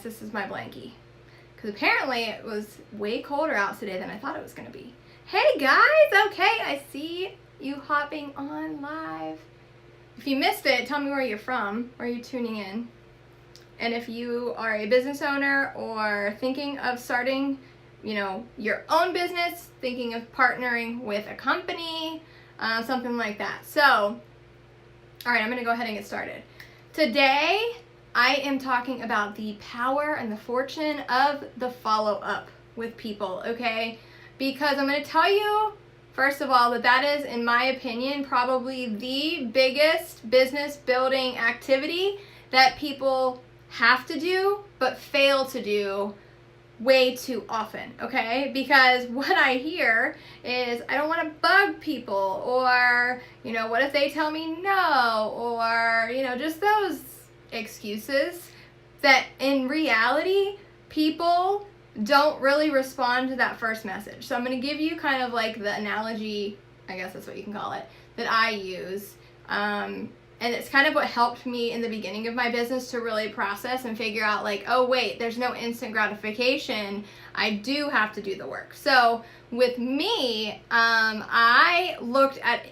this is my blankie. Because apparently it was way colder out today than I thought it was going to be. Hey guys, okay, I see you hopping on live. If you missed it, tell me where you're from, where you're tuning in. And if you are a business owner or thinking of starting, your own business, thinking of partnering with a company, something like that. So, all right, I'm going to go ahead and get started. Today, I am talking about the power and the fortune of the follow-up with people, okay? Because I'm going to tell you, first of all, that is, in my opinion, probably the biggest business building activity that people have to do, but fail to do way too often, okay? Because what I hear is, I don't want to bug people, or, what if they tell me no, or, just those excuses that in reality, people don't really respond to that first message. So I'm going to give you kind of like the analogy, I guess that's what you can call it, that I use. And it's kind of what helped me in the beginning of my business to really process and figure out like, oh wait, there's no instant gratification. I do have to do the work. So with me, I looked at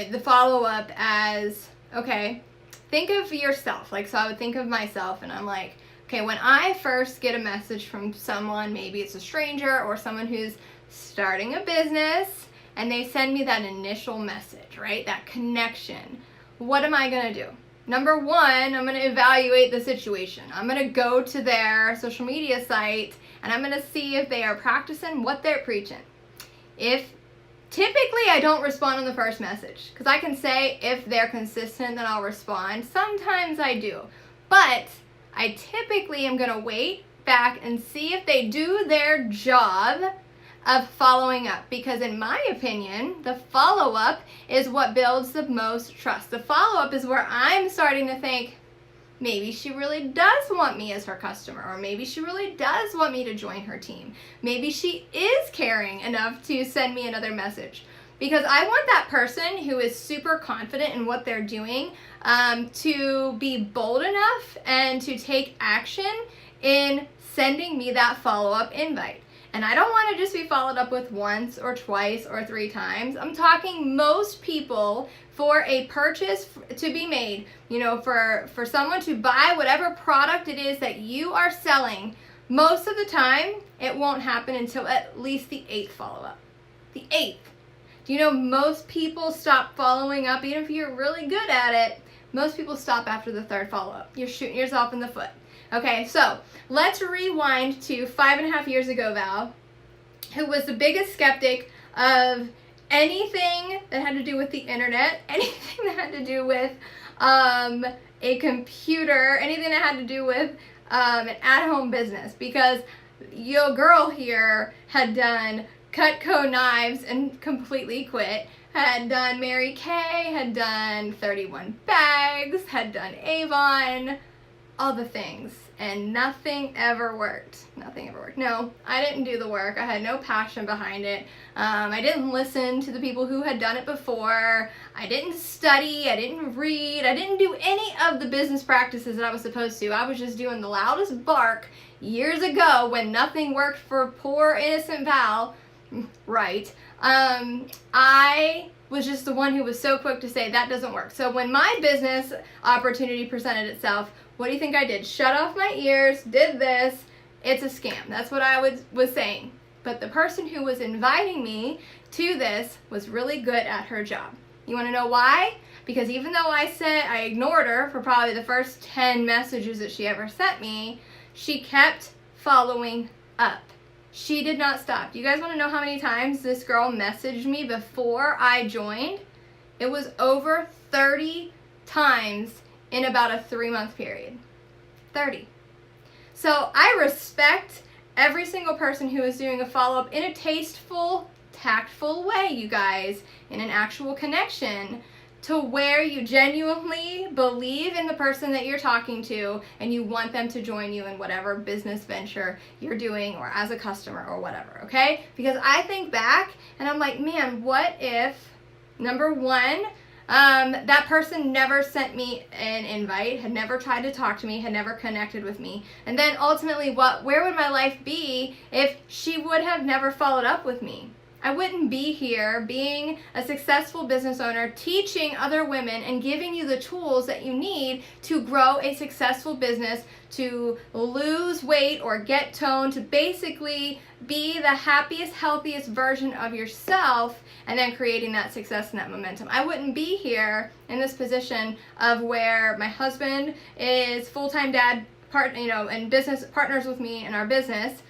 the follow-up as, okay, think of yourself. Like, so I would think of myself and I'm like, okay, when I first get a message from someone, maybe it's a stranger or someone who's starting a business, and they send me that initial message, right? That connection. What am I going to do? Number one, I'm going to evaluate the situation. I'm going to go to their social media site and I'm going to see if they are practicing what they're preaching. Typically I don't respond on the first message, because I can say if they're consistent, then I'll respond. Sometimes I do, but I typically am going to wait back and see if they do their job of following up, because in my opinion, the follow-up is what builds the most trust. The follow-up is where I'm starting to think, maybe she really does want me as her customer, or maybe she really does want me to join her team. Maybe she is caring enough to send me another message. Because I want that person who is super confident in what they're doing to be bold enough and to take action in sending me that follow-up invite. And I don't want to just be followed up with once or twice or 3 times. I'm talking most people, for a purchase to be made, for someone to buy whatever product it is that you are selling, most of the time it won't happen until at least the 8th follow-up. The 8th. Do you know most people stop following up, even if you're really good at it, most people stop after the 3rd follow-up. You're shooting yourself in the foot. Okay, so let's rewind to 5.5 years ago, Val, who was the biggest skeptic of anything that had to do with the internet, anything that had to do with a computer, anything that had to do with an at-home business, because your girl here had done Cutco knives and completely quit, had done Mary Kay, had done 31 bags, had done Avon, all the things, and nothing ever worked. Nothing ever worked. No, I didn't do the work. I had no passion behind it. I didn't listen to the people who had done it before. I didn't study. I didn't read. I didn't do any of the business practices that I was supposed to. I was just doing the loudest bark years ago when nothing worked for poor innocent Val. Right. I was just the one who was so quick to say that doesn't work. So when my business opportunity presented itself, what do you think I did? Shut off my ears, did this. It's a scam. That's what I was saying. But the person who was inviting me to this was really good at her job. You want to know why? Because even though I ignored her for probably the first 10 messages that she ever sent me, she kept following up. She did not stop. You guys want to know how many times this girl messaged me before I joined? It was over 30 times in about a 3-month period. 30. So I respect every single person who is doing a follow-up in a tasteful, tactful way, you guys, in an actual connection, to where you genuinely believe in the person that you're talking to and you want them to join you in whatever business venture you're doing, or as a customer or whatever, okay? Because I think back and I'm like, man, what if, number one, That person never sent me an invite, had never tried to talk to me, had never connected with me. And then ultimately, where would my life be if she would have never followed up with me? I wouldn't be here being a successful business owner, teaching other women and giving you the tools that you need to grow a successful business, to lose weight or get toned, to basically be the happiest, healthiest version of yourself, and then creating that success and that momentum. I wouldn't be here in this position of where my husband is full-time dad, and business partners with me in our business.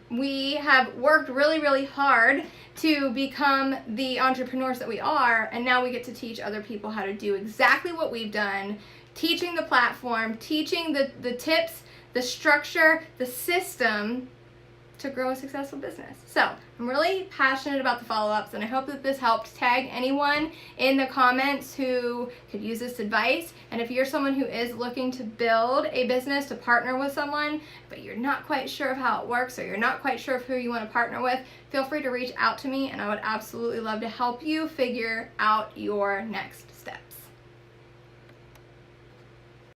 We have worked really, really hard to become the entrepreneurs that we are, and now we get to teach other people how to do exactly what we've done, teaching the platform, teaching the tips, the structure, the system to grow a successful business. So I'm really passionate about the follow-ups, and I hope that this helped. Tag anyone in the comments who could use this advice. And if you're someone who is looking to build a business, to partner with someone, but you're not quite sure of how it works, or you're not quite sure of who you want to partner with, feel free to reach out to me, and I would absolutely love to help you figure out your next step.